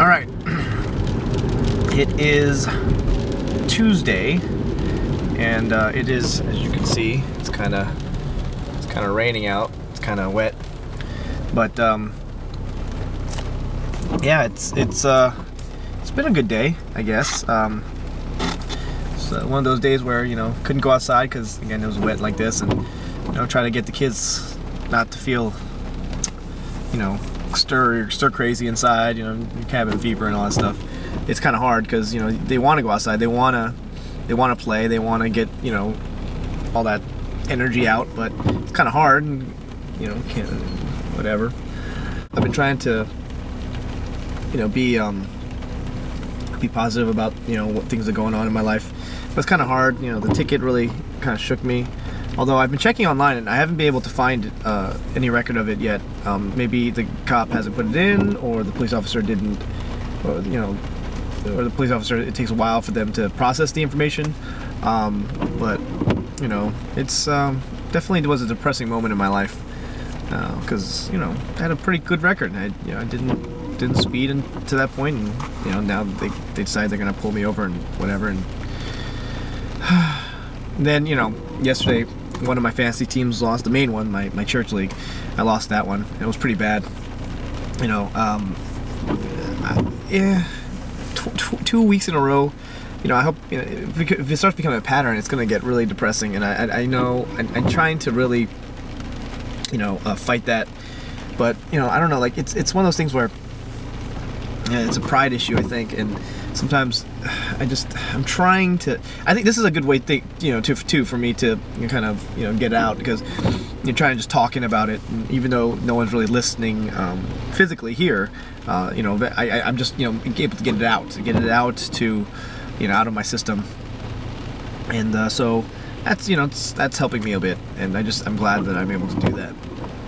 All right. It is Tuesday, and it is, as you can see, it's kind of raining out. It's kind of wet, but yeah, it's been a good day, I guess. So one of those days where couldn't go outside because again it was wet like this, and try to get the kids not to feel stir crazy inside, cabin fever and all that stuff. It's kind of hard because they want to go outside, they want to play, they want to get all that energy out, but it's kind of hard, and can't, whatever. I've been trying to be positive about what things are going on in my life, but it's kind of hard. The ticket really kind of shook me. Although I've been checking online and I haven't been able to find any record of it yet. Maybe the cop hasn't put it in, or the police officer didn't, or the police officer, it takes a while for them to process the information. But it's definitely was a depressing moment in my life because I had a pretty good record. I didn't speed to that point, and now they decide they're gonna pull me over and whatever. And then yesterday, one of my fantasy teams lost, the main one, my church league. I lost that one. It was pretty bad. Yeah, 2 weeks in a row. I hope if it starts becoming a pattern, it's gonna get really depressing. And I know I'm trying to really fight that, but I don't know. Like it's one of those things where it's a pride issue, I think, and sometimes I'm trying to. I think this is a good way for me to kind of get out, because you're trying to just talking about it, and even though no one's really listening physically here, I'm just able to get it out to out of my system, and so that's helping me a bit, and I'm glad that I'm able to do that,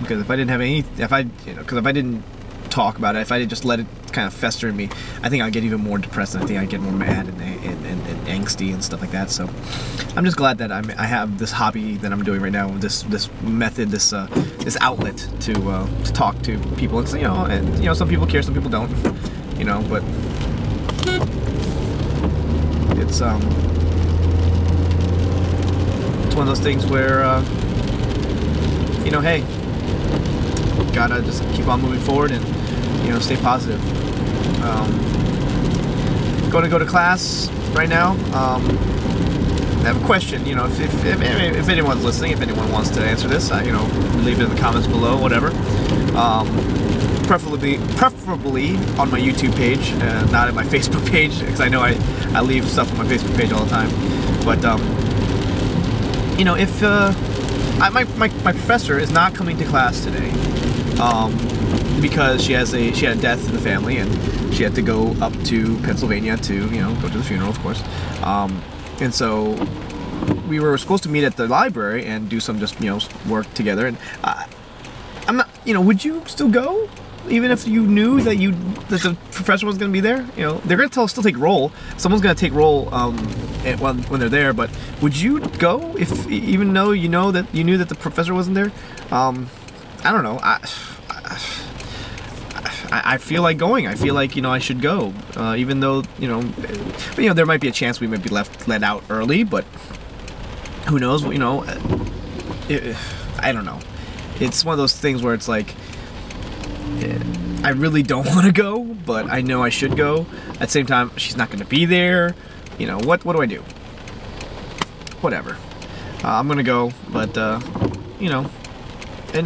because if I didn't have any, if I didn't talk about it, if I just let it kind of fester in me, I think I'd get even more depressed, and I think I'd get more mad and angsty and stuff like that. So I'm just glad that I have this hobby that I'm doing right now, this method, this outlet to talk to people. It's and some people care, some people don't, but it's one of those things where hey, gotta just keep on moving forward and stay positive. Going to go to class right now. I have a question. If anyone's listening, if anyone wants to answer this, leave it in the comments below, whatever. Preferably on my YouTube page, not at my Facebook page, because I know I leave stuff on my Facebook page all the time. But if my professor is not coming to class today, because she had a death in the family, and she had to go up to Pennsylvania to go to the funeral, of course. And so we were supposed to meet at the library and do some work together. And I'm not, would you still go, even if you knew that the professor was going to be there? They're going to still take roll. Someone's going to take roll when they're there. But would you go even though you knew that the professor wasn't there? I don't know. I feel like going. I feel like I should go, even though there might be a chance we might be let out early, but who knows? I don't know. It's one of those things where it's like I really don't want to go, but I know I should go. At the same time, she's not going to be there. What do I do? Whatever. I'm gonna go, but and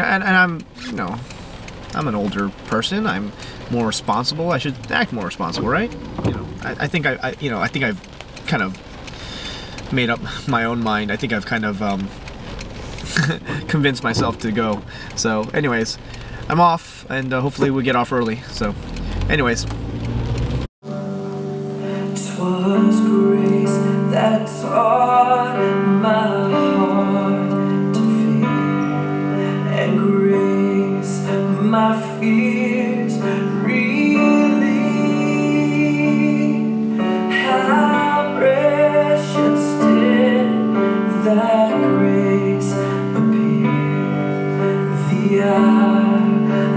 I'm I'm an older person. I'm more responsible. I should act more responsible, right? I think I think I've kind of made up my own mind. I think I've kind of convinced myself to go. So, anyways, I'm off, and hopefully we get off early. So, anyways. Twas grace that taught my heart to fear, and grace my fears relieved. How precious did that grace appear the hour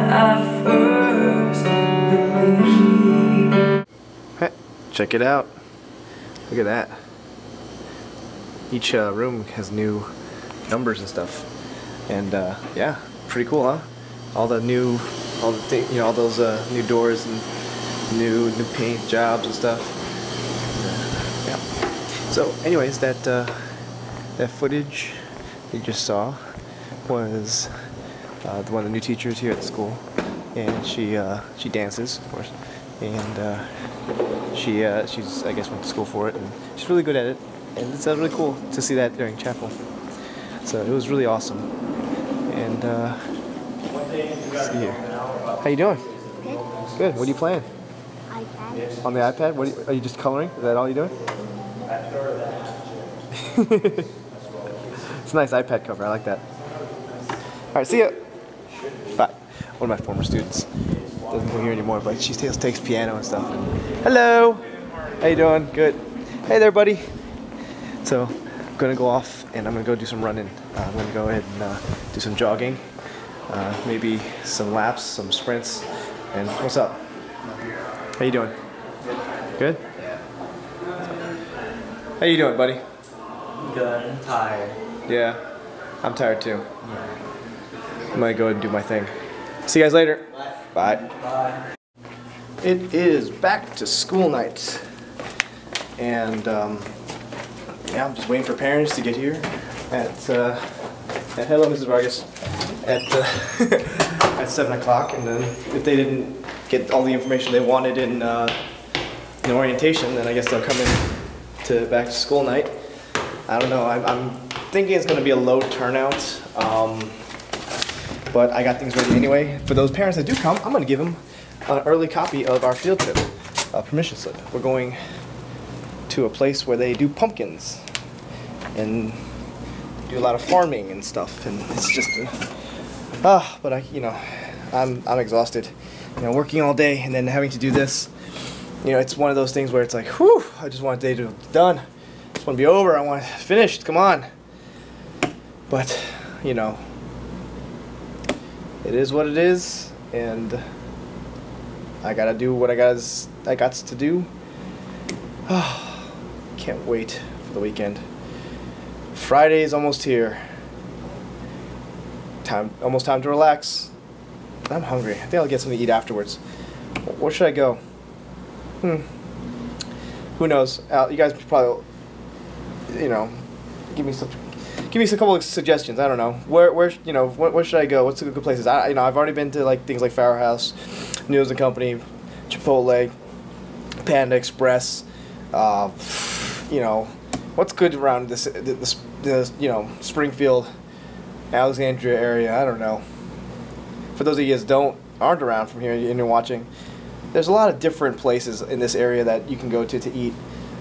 I first believed. Check it out. Look at that. Each room has new numbers and stuff, and yeah, pretty cool, huh? All the all those new doors and new paint jobs and stuff. Yeah. So, anyways, that footage you just saw was one of the new teachers here at the school, and she dances, of course, and she's I guess went to school for it, and she's really good at it, and it's really cool to see that during chapel. So it was really awesome, and let's see here. How you doing? Good. Good. What are you playing? iPad. On the iPad? What are you just coloring? Is that all you're doing? It's a nice iPad cover. I like that. All right, see ya. Bye. One of my former students doesn't live here anymore, but she still takes piano and stuff. Hello. How you doing? Good. Hey there, buddy. So I'm gonna go off and I'm gonna go do some running. I'm gonna go ahead and do some jogging, maybe some laps, some sprints. And what's up? How you doing? Good? How you doing, buddy? Good. I'm tired. Yeah, I'm tired too. I'm gonna go ahead and do my thing. See you guys later. Bye. Bye. It is back to school night, and yeah, I'm just waiting for parents to get here. Hello, Mrs. Vargas. At 7 o'clock, and then if they didn't get all the information they wanted in orientation, then I guess they'll come in to back to school night. I don't know. I'm thinking it's going to be a low turnout, but I got things ready anyway. For those parents that do come, I'm going to give them an early copy of our field trip permission slip. We're going to a place where they do pumpkins and do a lot of farming and stuff, and it's just but I'm exhausted, working all day and then having to do this. It's one of those things where it's like, whew, I just want the day to be done. I just want to be over. I want it finished. Come on. But, it is what it is, and I gotta do what I got to do. Can't wait for the weekend. Friday's almost here. Almost time to relax. I'm hungry. I think I'll get something to eat afterwards. Where should I go? Who knows? You guys probably, give me a couple of suggestions. I don't know. Where should I go? What's the good places? I've already been to things like Farrow House, Noodles and Company, Chipotle, Panda Express. What's good around this Springfield, Alexandria area? I don't know. For those of you guys aren't around from here and you're watching, there's a lot of different places in this area that you can go to eat.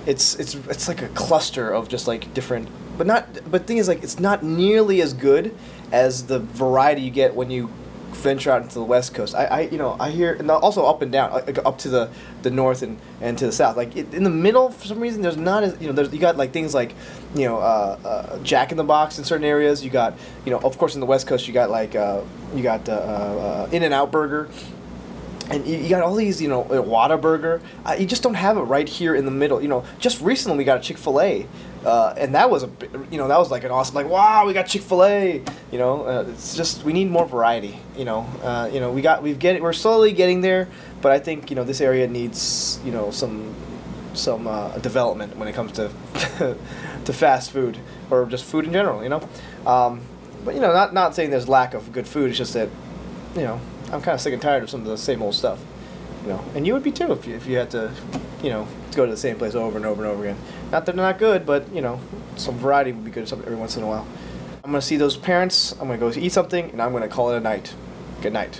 It's like a cluster of just different, but the thing is it's not nearly as good as the variety you get when you venture out into the West Coast. I hear, and also up and down, up to the north and to the south. In the middle, for some reason, there's not as you got things like Jack in the Box in certain areas. You got of course in the West Coast you got In-N-Out Burger. And you got all these, Whataburger. You just don't have it right here in the middle. Just recently we got a Chick-fil-A, and that was that was an awesome, wow, we got Chick-fil-A. It's just we need more variety. We're slowly getting there, but I think this area needs some development when it comes to to fast food or just food in general. But not saying there's lack of good food. It's just that I'm kind of sick and tired of some of the same old stuff, and you would be too if you had to, go to the same place over and over and over again. Not that they're not good, but some variety would be good every once in a while. I'm gonna see those parents. I'm gonna go eat something, and I'm gonna call it a night. Good night.